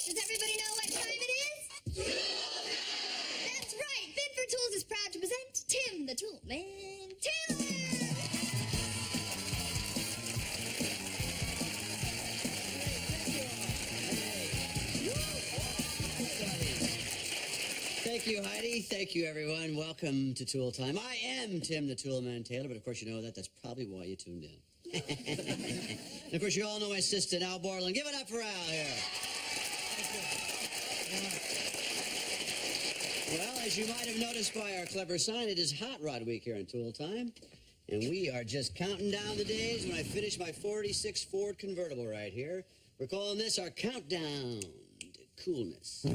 Does everybody know what time it is? That's right. Binford Tools is proud to present Tim the Toolman Taylor. Thank you, Heidi. Thank you, everyone. Welcome to Tool Time. I am Tim the Toolman Taylor, but of course you know that. That's probably why you tuned in. And of course you all know my assistant, Al Borland. Give it up for Al here. Well, as you might have noticed by our clever sign, it is Hot Rod Week here in Tool Time. And we are just counting down the days when I finish my 46 Ford convertible right here. We're calling this our countdown to coolness.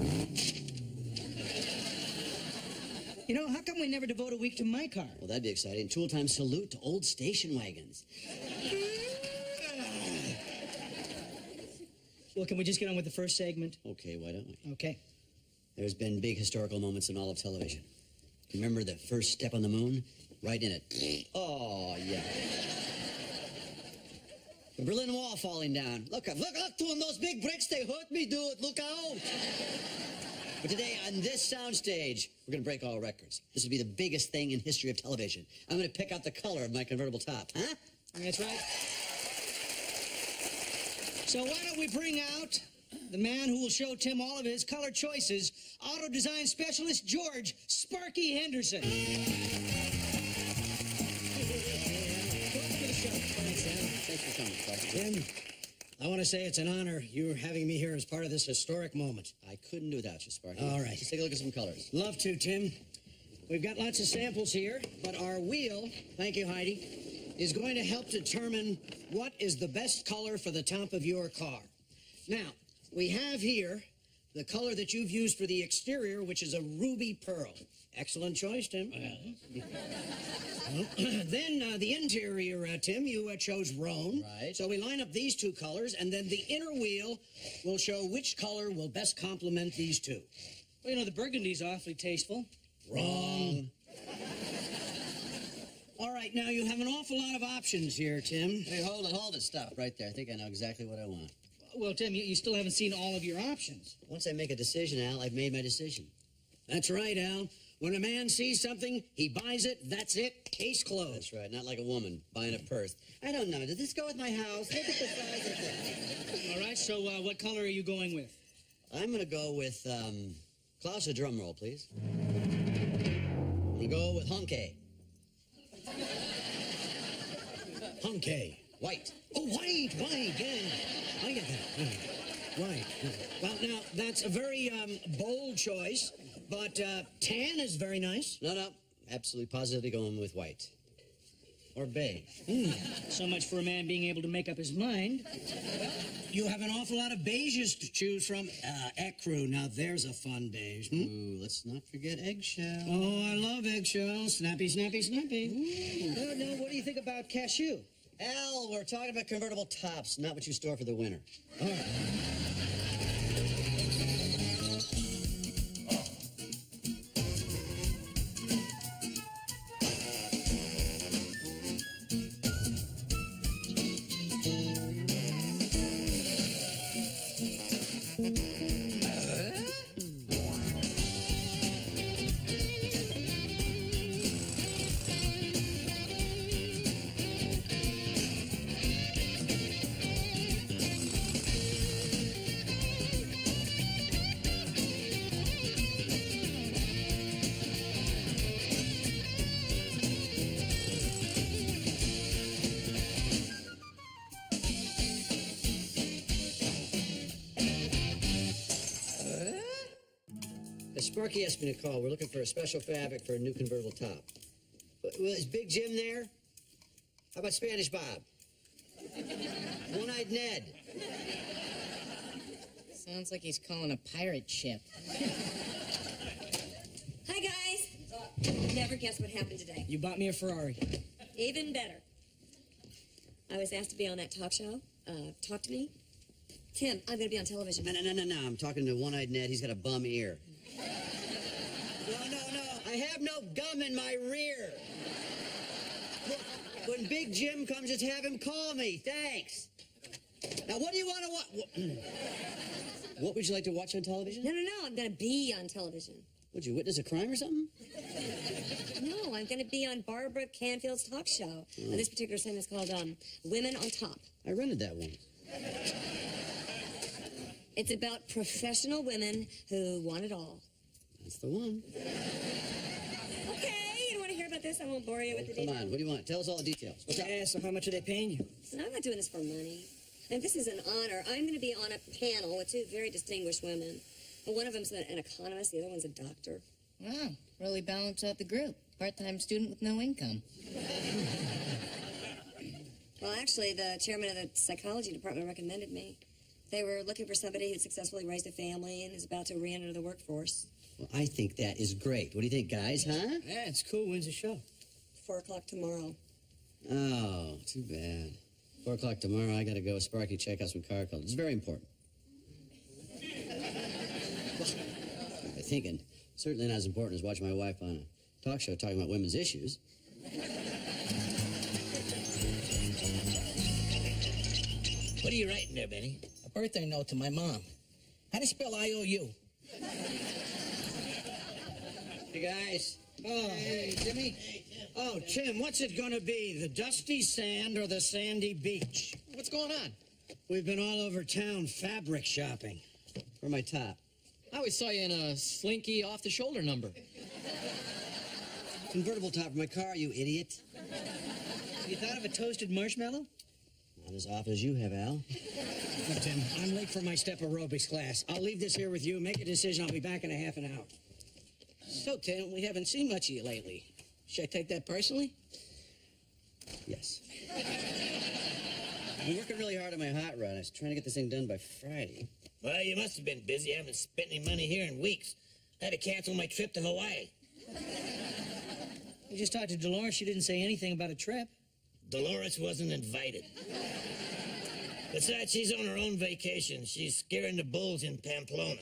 You know, how come we never devote a week to my car? Well, that'd be exciting. Tool Time salute to old station wagons. Well, can we just get on with the first segment? Okay, why don't we? Okay. There's been big historical moments in all of television. Remember the first step on the moon? Right in it. Oh, yeah. The Berlin Wall falling down. Look, doing those big bricks, they hurt me, dude. Look out. But today, on this soundstage, we're going to break all records. This will be the biggest thing in history of television. I'm going to pick out the color of my convertible top. Huh? That's right. So why don't we bring out the man who will show Tim all of his color choices, auto design specialist George Sparky Henderson. Thanks for coming, Sparky. Tim, I want to say it's an honor you're having me here as part of this historic moment. I couldn't do without you, Sparky. All right. Let's take a look at some colors. Love to, Tim. We've got lots of samples here, but our wheel, thank you, Heidi, is going to help determine what is the best color for the top of your car. Now, we have here the color that you've used for the exterior, which is a ruby pearl. Excellent choice, Tim. Then the interior, Tim, you chose roan. Right. So we line up these two colors, and then the inner wheel will show which color will best complement these two. Well, you know, the burgundy's awfully tasteful. Wrong. All right, now you have an awful lot of options here, Tim. Hey, hold it, stop right there. I think I know exactly what I want. Well, Tim, you still haven't seen all of your options. Once I make a decision, Al, I've made my decision. That's right, Al. When a man sees something, he buys it, that's it, case closed. That's right, not like a woman buying a purse. I don't know, did this go with my house? Look at the size of it. All right, so what color are you going with? I'm going to go with, Klaus, a drum roll, please. I'm going to go with Honke. Honke. White. Oh, white, yeah. I get that. White. Well, now, that's a very bold choice, but tan is very nice. No, absolutely positively going with white. Or beige. So much for a man being able to make up his mind. You have an awful lot of beiges to choose from. Ecru, now there's a fun beige. Ooh, let's not forget eggshell. Oh, I love eggshells. Snappy, snappy, snappy. Now, what do you think about cashew? Al, we're talking about convertible tops, not what you store for the winter. All right. Sparky asked me to call. We're looking for a special fabric for a new convertible top. Well, is Big Jim there? How about Spanish Bob? One-Eyed Ned? Sounds like he's calling a pirate ship. Hi, guys. Never guess what happened today. You bought me a Ferrari. Even better. I was asked to be on that talk show. Talk to me. Tim, I'm going to be on television. No. I'm talking to One-Eyed Ned. He's got a bum ear. No. I have no gum in my rear. Look, when Big Jim comes, just have him call me. Thanks. Now, what do you want to watch? What would you like to watch on television? No, I'm going to be on television. Would you witness a crime or something? No, I'm going to be on Barbara Canfield's talk show. This particular segment is called Women on Top. I rented that one. It's about professional women who want it all. That's the one. Okay, you don't want to hear about this? I won't bore you with the Come details. on, what do you want? Tell us all the details. What's up? Yeah, so how much are they paying you? Listen, I'm not doing this for money. And this is an honor. I'm going to be on a panel with two very distinguished women. And one of them's an economist, the other one's a doctor. Wow, really balance out the group. Part-time student with no income. Well, actually, the chairman of the psychology department recommended me. They were looking for somebody who'd successfully raised a family and is about to re-enter the workforce. Well, I think that is great. What do you think, guys, huh? Yeah, it's cool. When's the show? 4 o'clock tomorrow. Oh, too bad. 4 o'clock tomorrow, I gotta go. Sparky, check out some car colors. It's very important. I'm thinking, certainly not as important as watching my wife on a talk show talking about women's issues. What are you writing there, Benny? A birthday note to my mom. How do you spell I-O-U? Hey, guys. Oh, hey, Jimmy. Oh, Tim, what's it gonna be? The dusty sand or the sandy beach? What's going on? We've been all over town fabric shopping. For my top. I always saw you in a slinky off-the-shoulder number. Convertible top for my car, you idiot. You thought of a toasted marshmallow? Not as off as you have, Al. Look, Tim, I'm late for my step aerobics class. I'll leave this here with you. Make a decision. I'll be back in a half an hour. So, Tim, we haven't seen much of you lately. Should I take that personally? Yes. I've been working really hard on my hot rod. I was trying to get this thing done by Friday. Well, you must have been busy. I haven't spent any money here in weeks. I had to cancel my trip to Hawaii. We just talked to Dolores. She didn't say anything about a trip. Dolores wasn't invited. Besides, she's on her own vacation. She's scaring the bulls in Pamplona.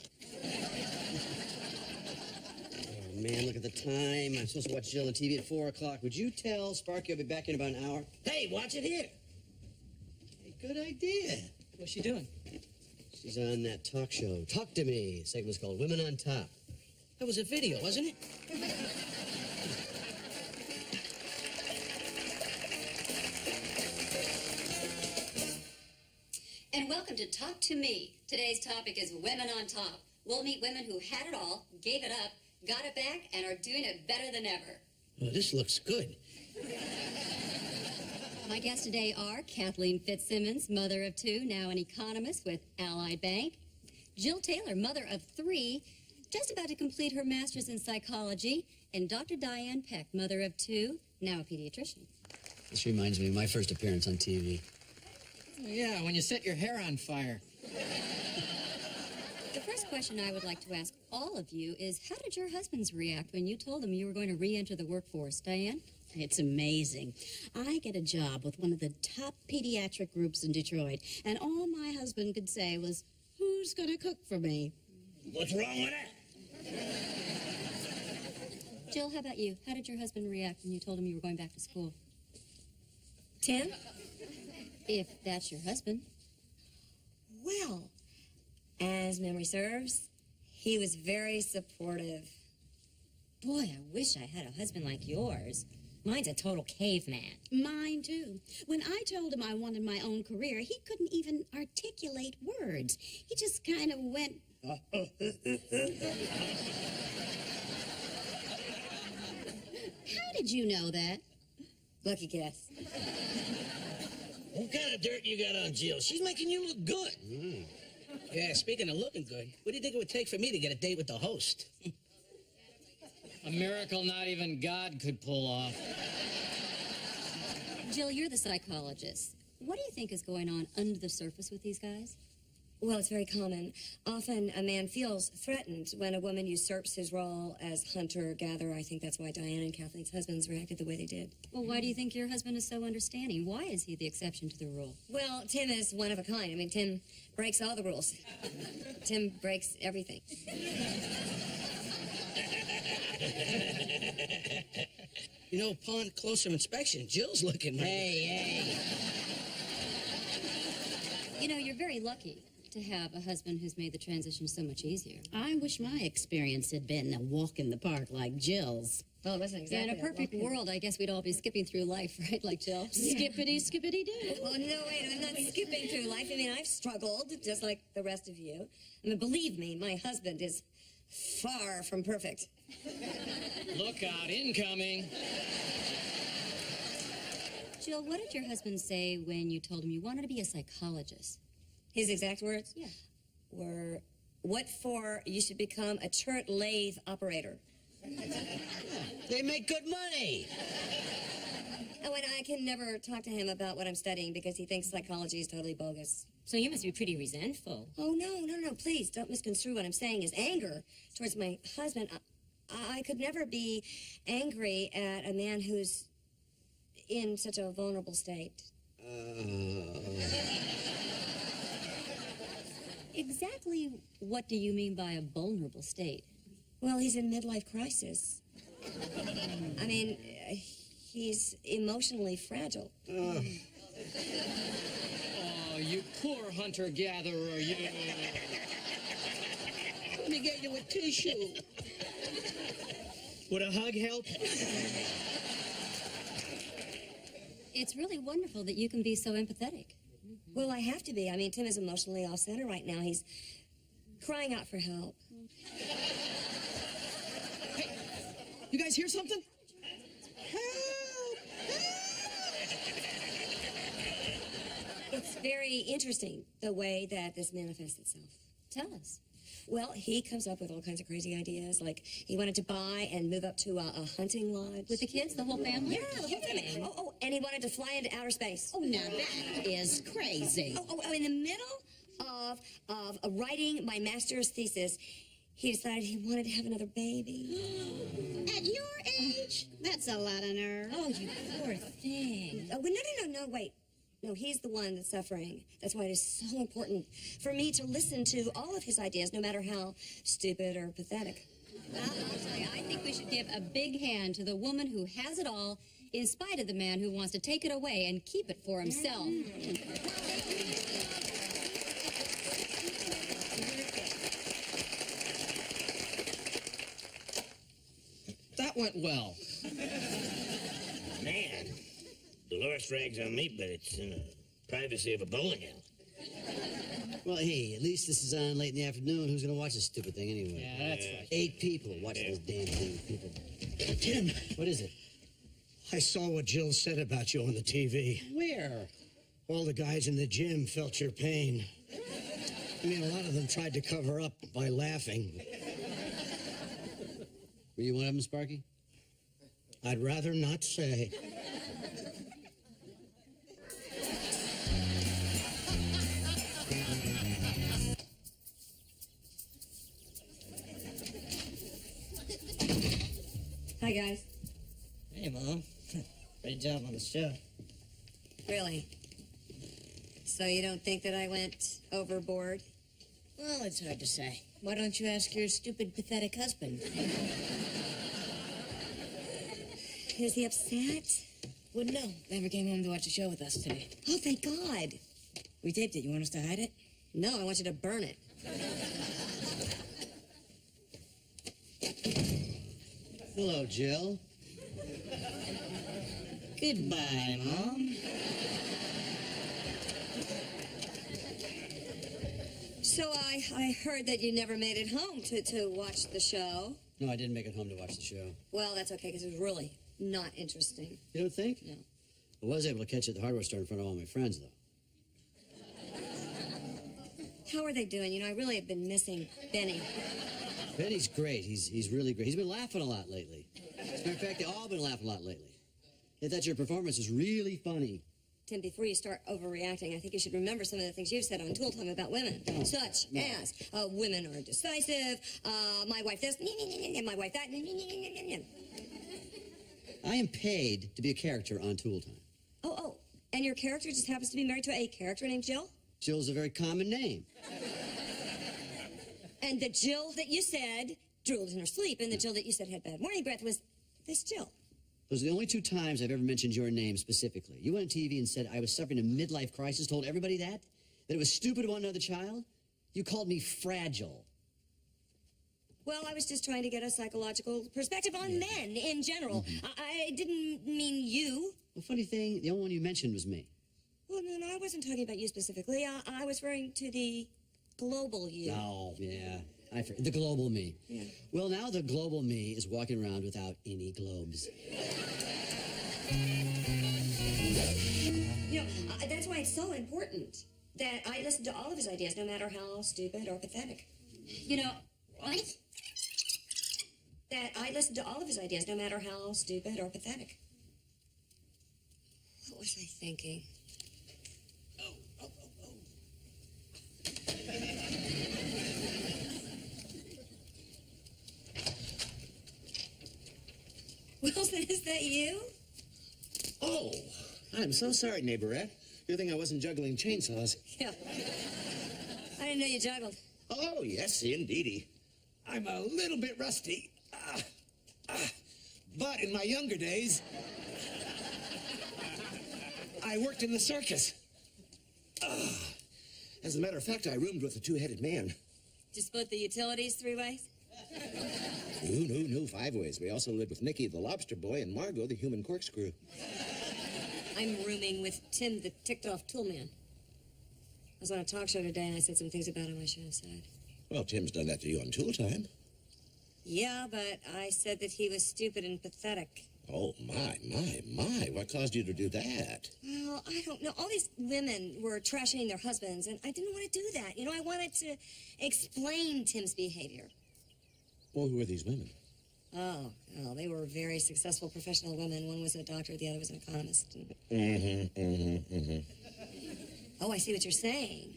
Oh, man, look at the time. I'm supposed to watch Jill on TV at 4 o'clock. Would you tell Sparky I'll be back in about an hour? Hey, watch it here. Hey, good idea. What's she doing? She's on that talk show. Talk to Me. The segment's called Women on Top. That was a video, wasn't it? And welcome to Talk to Me. Today's topic is women on top. We'll meet women who had it all, gave it up, got it back, and are doing it better than ever. Well, this looks good. My guests today are Kathleen Fitzsimmons, mother of 2, now an economist with Allied Bank. Jill Taylor, mother of 3, just about to complete her master's in psychology. And Dr. Diane Peck, mother of 2, now a pediatrician. This reminds me of my first appearance on TV. Yeah, when you set your hair on fire. The first question I would like to ask all of you is, how did your husbands react when you told them you were going to re-enter the workforce? Diane? It's amazing. I get a job with one of the top pediatric groups in Detroit, and all my husband could say was, "Who's going to cook for me?" What's wrong with that? Jill, how about you? How did your husband react when you told him you were going back to school? Tim? If that's your husband. Well, as memory serves, he was very supportive. Boy, I wish I had a husband like yours. Mine's a total caveman. Mine, too. When I told him I wanted my own career, he couldn't even articulate words. He just kind of went... How did you know that? Lucky guess. What kind of dirt you got on Jill? She's making you look good. Yeah, speaking of looking good, what do you think it would take for me to get a date with the host? A miracle not even God could pull off. Jill, you're the psychologist. What do you think is going on under the surface with these guys? Well, it's very common. Often a man feels threatened when a woman usurps his role as hunter-gatherer. I think that's why Diane and Kathleen's husbands reacted the way they did. Well, why do you think your husband is so understanding? Why is he the exception to the rule? Well, Tim is one of a kind. I mean, Tim breaks all the rules. Tim breaks everything. You know, upon closer inspection, Jill's looking... Hey. You know, you're very lucky. to have a husband who's made the transition so much easier. I wish my experience had been a walk in the park like Jill's. Well, it wasn't exactly. Yeah, in a perfect world, I guess we'd all be skipping through life, right, like Jill? Skippity, skippity doo. Well, no, wait, I'm not skipping through life. I mean, I've struggled just like the rest of you. I mean, believe me, my husband is far from perfect. Look out, incoming. Jill, what did your husband say when you told him you wanted to be a psychologist? His exact words? Yeah. Were, what for you should become a turret lathe operator. They make good money. Oh, and I can never talk to him about what I'm studying because he thinks psychology is totally bogus. So you must be pretty resentful. Oh, no, please, don't misconstrue what I'm saying as anger towards my husband. I could never be angry at a man who's in such a vulnerable state. Exactly what do you mean by a vulnerable state? Well, he's in midlife crisis. I mean, he's emotionally fragile. Oh, you poor hunter-gatherer, you. Let me get you a tissue. Would a hug help? It's really wonderful that you can be so empathetic. Well, I have to be. I mean, Tim is emotionally off-center right now. He's crying out for help. Hey, you guys hear something? Help! It's very interesting, the way that this manifests itself. Tell us. Well, he comes up with all kinds of crazy ideas, like he wanted to buy and move up to a hunting lodge. With the kids, the whole family? Yeah, the whole family. And he wanted to fly into outer space. Oh, now that is crazy. In the middle of writing my master's thesis, he decided he wanted to have another baby. At your age? That's a lot of nerve. Oh, you poor thing. Oh, no, wait. No, he's the one that's suffering. That's why it is so important for me to listen to all of his ideas, no matter how stupid or pathetic. Well, I'll tell you, I think we should give a big hand to the woman who has it all, in spite of the man who wants to take it away and keep it for himself. That went well. Man, Dolores rags on me, but it's in the privacy of a bowling alley. Well, hey, at least this is on late in the afternoon. Who's going to watch this stupid thing anyway? Yeah, that's right. 8 people watching this damn thing. People. Tim, What is it? I saw what Jill said about you on the TV. Where? All the guys in the gym felt your pain. I mean, a lot of them tried to cover up by laughing. Were you one of them, Sparky? I'd rather not say. Hi, guys. Hey, Mom. Great job on the show. Really? So you don't think that I went overboard? Well, it's hard to say. Why don't you ask your stupid, pathetic husband? Is he upset? Wouldn't know. Never came home to watch the show with us today. Oh, thank God. We taped it. You want us to hide it? No, I want you to burn it. Hello, Jill. Goodbye, Mom. So I heard that you never made it home to watch the show. No, I didn't make it home to watch the show. Well, that's okay, because it was really not interesting. You don't think? No. I was able to catch it at the hardware store in front of all my friends, though. How are they doing? You know, I really have been missing Benny. Benny's great. He's really great. He's been laughing a lot lately. As a matter of fact, they all been laughing a lot lately. They thought your performance was really funny. Tim, before you start overreacting, I think you should remember some of the things you've said on Tool Time about women, such as women are decisive, my wife this, my wife that. I am paid to be a character on Tool Time. Oh, and your character just happens to be married to a character named Jill? Jill's a very common name. And the Jill that you said drooled in her sleep, and the Jill that you said had bad morning breath was this Jill. Those are the only 2 times I've ever mentioned your name specifically. You went on TV and said I was suffering a midlife crisis, told everybody that it was stupid to want another child. You called me fragile. Well, I was just trying to get a psychological perspective on men in general. I didn't mean you. The funny thing, the only one you mentioned was me. Well, no, I wasn't talking about you specifically. I was referring to the global you. Oh, yeah. The global me. Yeah. Well, now the global me is walking around without any globes. You know, that's why it's so important that I listen to all of his ideas, no matter how stupid or pathetic. You know, what? That I listen to all of his ideas, no matter how stupid or pathetic. What was I thinking? Wilson, is that you? Oh, I'm so sorry, neighborette. Good thing I wasn't juggling chainsaws. Yeah. I didn't know you juggled. Oh, yes, indeedy. I'm a little bit rusty. But in my younger days, I worked in the circus. As a matter of fact, I roomed with a two-headed man. Just split the utilities 3 ways? No, 5 ways. We also lived with Nicky the lobster boy and Margot the human corkscrew. I'm rooming with Tim the ticked-off toolman. I was on a talk show today and I said some things about him I shouldn't have said. Well, Tim's done that to you on tool time. Yeah, but I said that he was stupid and pathetic. Oh, my. What caused you to do that? Well, I don't know. All these women were trashing their husbands, and I didn't want to do that. You know, I wanted to explain Tim's behavior. Well, who were these women? Oh, well, they were very successful professional women. One was a doctor, the other was an economist. Oh, I see what you're saying.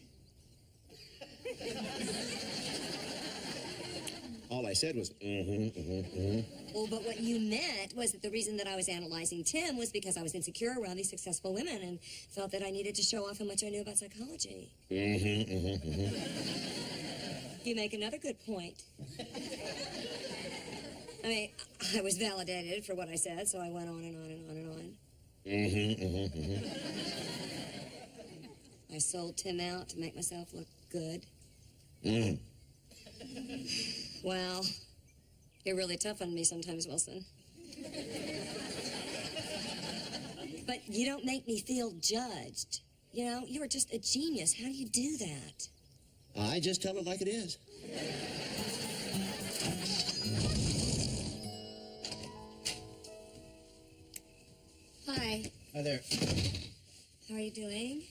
All I said was, Well, but what you meant was that the reason that I was analyzing Tim was because I was insecure around these successful women and felt that I needed to show off how much I knew about psychology. You make another good point. I mean, I was validated for what I said, so I went on and on and on and on. I sold Tim out to make myself look good. Well, you're really tough on me sometimes, Wilson. But you don't make me feel judged. You know, you're just a genius. How do you do that? I just tell it like it is. Hi. Hi there. How are you doing?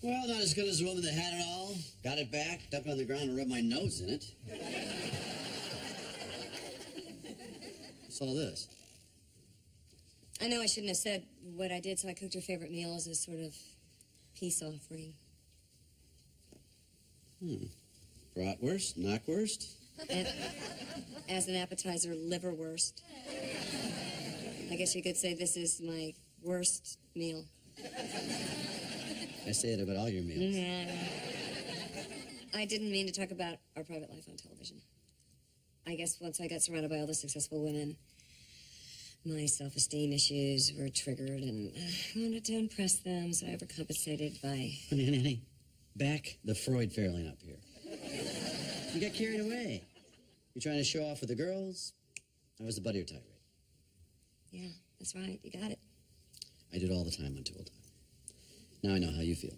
Well, not as good as the woman that had it all. Got it back, dumped it on the ground, and rubbed my nose in it. What's all this? I know I shouldn't have said what I did, so I cooked your favorite meal as a sort of peace offering. Bratwurst, knockwurst? And as an appetizer, liverwurst. I guess you could say this is my worst meal. I say it about all your meals. I didn't mean to talk about our private life on television. I guess once I got surrounded by all the successful women, my self-esteem issues were triggered, and I wanted to impress them, so I overcompensated by... Honey, back the Freud Fairlane up here. You got carried away. You're trying to show off with the girls. I was the butt of your tirade. Yeah, that's right. You got it. I did all the time on Tool Time. Now I know how you feel.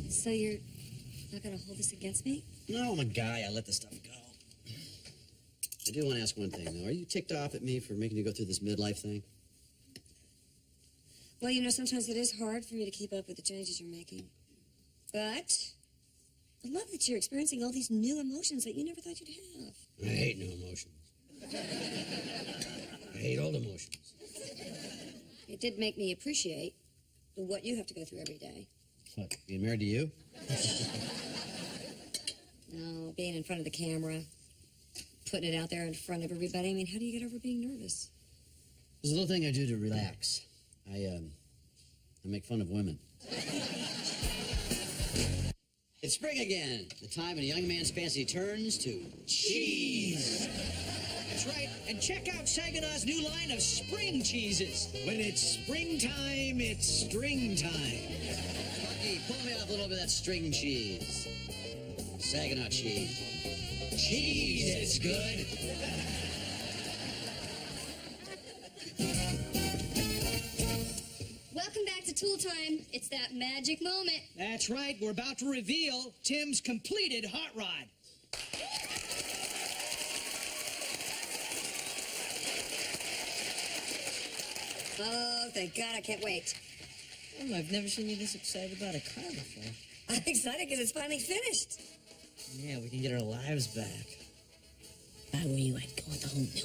So you're not going to hold this against me? No, I'm a guy. I let the stuff go. I do want to ask one thing, though. Are you ticked off at me for making you go through this midlife thing? Well, you know, sometimes it is hard for me to keep up with the changes you're making. But I love that you're experiencing all these new emotions that you never thought you'd have. I hate new emotions. I hate old emotions. It did make me appreciate what you have to go through every day. What, being married to you? No, being in front of the camera, putting it out there in front of everybody. I mean, how do you get over being nervous? There's a little thing I do to relax. I make fun of women. It's spring again, the time when a young man's fancy turns to cheese. That's right. And check out Saginaw's new line of spring cheeses. When it's springtime, it's string time. Sparky Heidi, pull me off a little bit of that string cheese. Saginaw cheese. Cheese is good. Welcome back to Tool Time. It's that magic moment. That's right. We're about to reveal Tim's completed hot rod. Oh, thank God, I can't wait. Oh, I've never seen you this excited about a car before. I'm excited because it's finally finished. Yeah, we can get our lives back. If I were you, I'd go with a whole new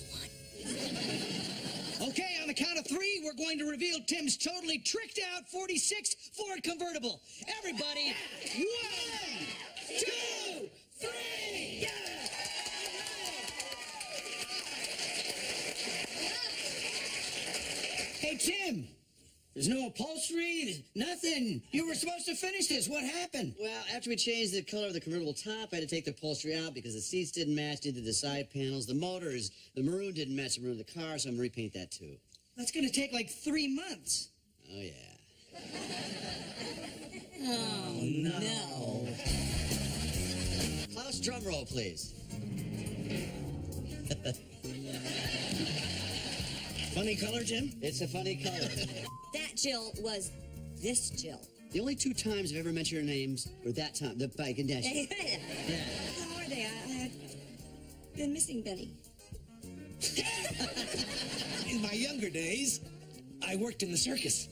one. Okay, on the count of 3, we're going to reveal Tim's totally tricked out 46 Ford convertible. Everybody, 1, 2, 3, yeah! Hey, Tim, there's no upholstery, nothing. You were supposed to finish this. What happened? Well, after we changed the color of the convertible top, I had to take the upholstery out because the seats didn't match, neither the side panels. The maroon didn't match the maroon of the car, so I'm going to repaint that too. That's going to take like 3 months. Oh, yeah. Oh, no. Klaus, drum roll, please. Funny color, Jim? It's a funny color. That Jill was this Jill. The only 2 times I've ever mentioned your names were that time, the bike and dash. How are they? I had been missing Benny. In my younger days, I worked in the circus.